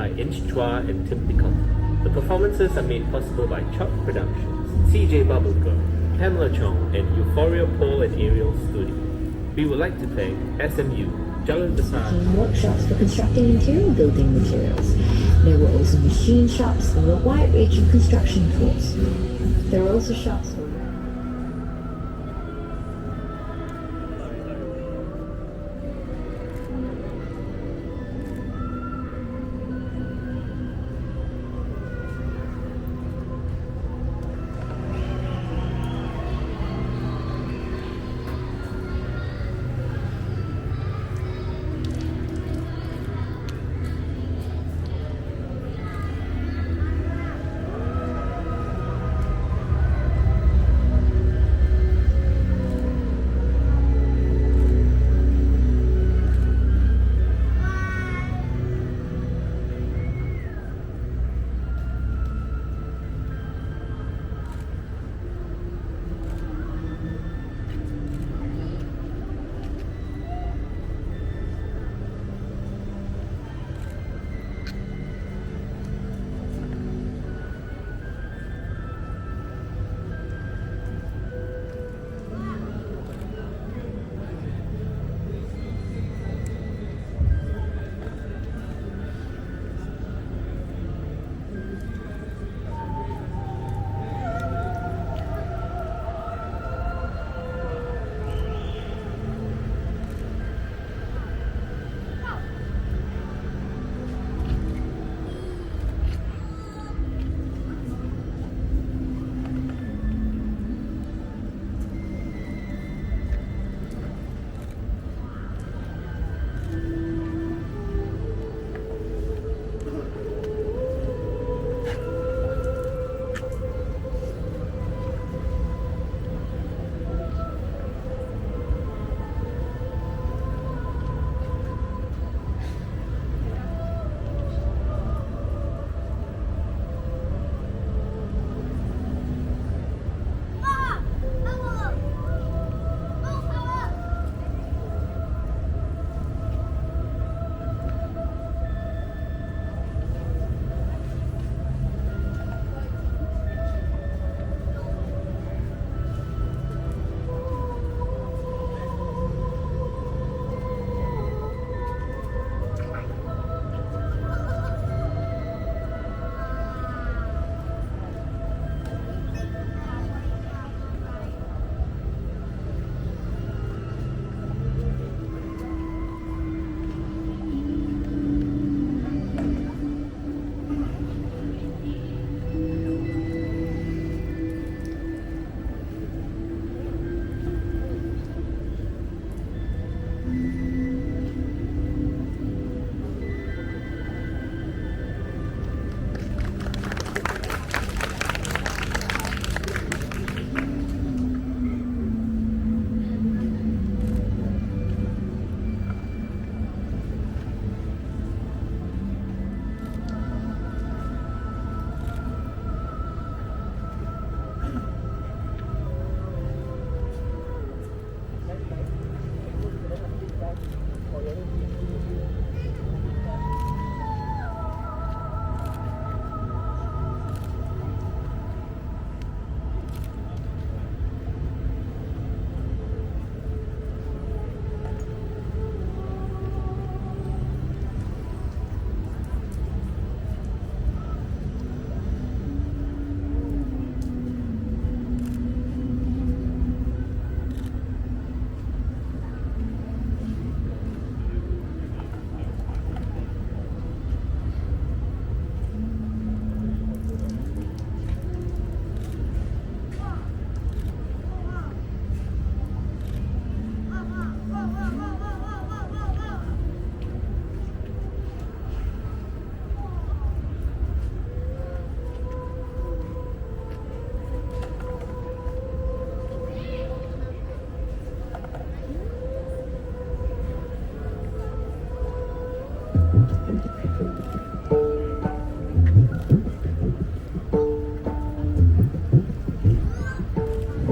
by Trishaw and Tim Picon. The performances are made possible by Chop Productions, CJ Bubblegirl, Pamela Chong, and Euphoria Paul and Ariel Studio. We would like to thank SMU, Jalan Besar, workshops for constructing interior building materials. There were also machine shops and a wide range of construction tools. There were also shops for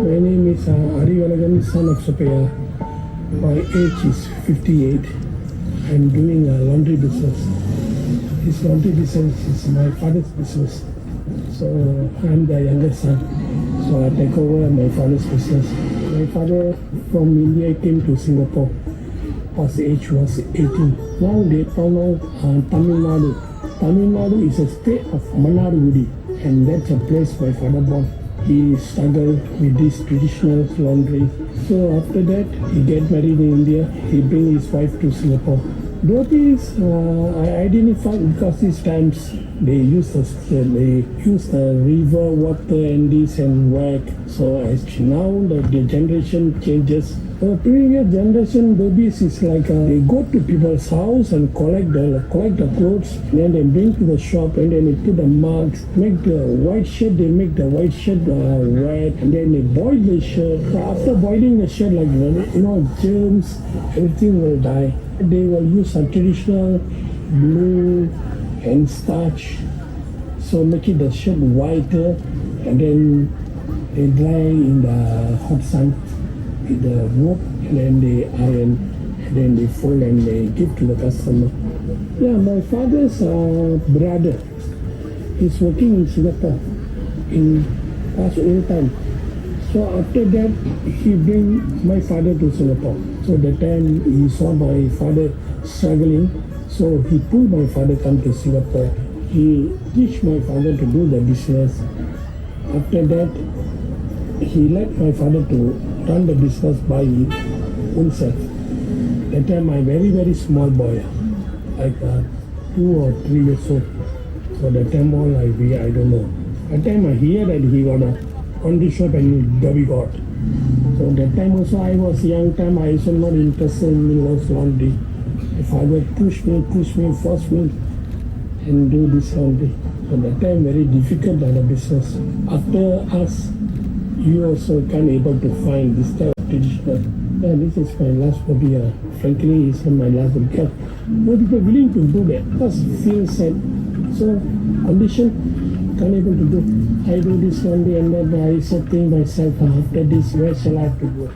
My name is Arivanagan, son of Sophia. My age is 58. I'm doing a laundry business His laundry business is my father's business. So I'm the youngest son. So I take over my father's business. My father from India came to Singapore. His age was 18. Now they pronounce Tamil Nadu. Tamil Nadu is a state of Manargudi, and that's a place my father born. He struggled with this traditional laundry. So after that, he get married in India. He bring his wife to Singapore. Dhotis, I identified because these times they use the river water and this and work. So as now the generation changes. The previous generation babies is like they go to people's house and collect the clothes, and then they bring to the shop, and then they put the marks, make the white shirt. They make the white shirt red, and then they boil the shirt. So after boiling the shirt, like germs, everything will die. They will use a traditional glue and starch, so make it the shirt whiter, and then they dry in the hot sun with the rope, and then they iron, and then they fold and they give to the customer. Yeah, my father's brother is working in Singapore in past old time. So after that, he bring my father to Singapore. So that time he saw my father struggling, so he pulled my father come to Singapore. He teach my father to do the business. After that, he let my father to run the business by himself. That time I very small boy, like 2 or 3 years old. So that time all I don't know. That time I hear that he got a laundry shop and Dobby got. So that time also I was young time, I was not interested in laundry. My father push me, force me and do this laundry. So that time very difficult the business. After us, you also can't able to find this type of traditional. Yeah, this is my last hobby. Frankly, it's my last hobby because no people willing to do that because feel sad. So condition can't able to do. I do this one day and then I setting myself after this, where shall I have to go?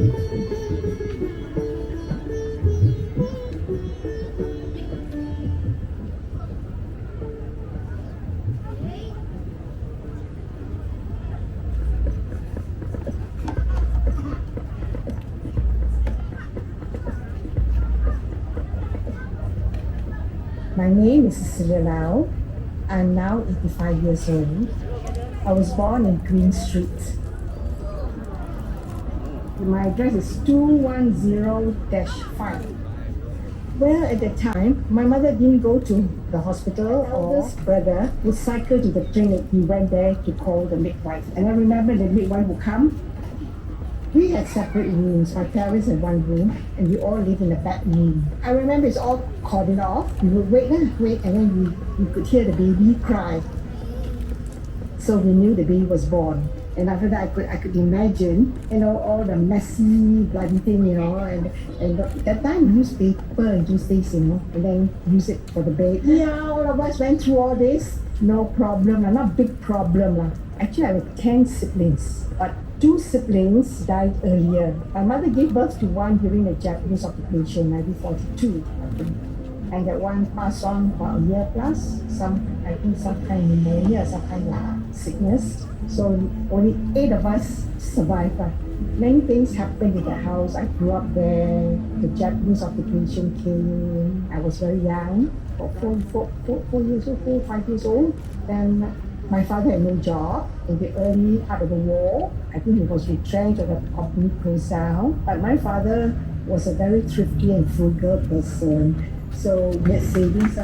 My name is Cecilia Lau. I'm now 85 years old. I was born in Queen Street. My address is 210-5. Well, at that time, my mother didn't go to the hospital. My eldest brother would cycle to the clinic. He went there to call the midwife. And I remember the midwife would come. We had separate rooms. My parents had one room, and we all lived in a back room. I remember it's all cordoned off. We would wait, and then we could hear the baby cry. So we knew the baby was born. And after that, I could imagine, all the messy, bloody thing, and that time we used paper and use this, and then use it for the bed. Yeah, all of us went through all this. No problem, not big problem. Actually, I had 10 siblings, but 2 siblings died earlier. My mother gave birth to one during the Japanese occupation, 1942, I think. And that one passed on for a year plus, some kind of pneumonia, some kind of sickness. So only 8 of us survived. Many things happened in the house. I grew up there. The Japanese occupation came. I was very young, 4 years old, 4, 5 years old. Then my father had no job in the early part of the war. I think he was retrenched or the company closed down. But my father was a very thrifty and frugal person. So we had savings.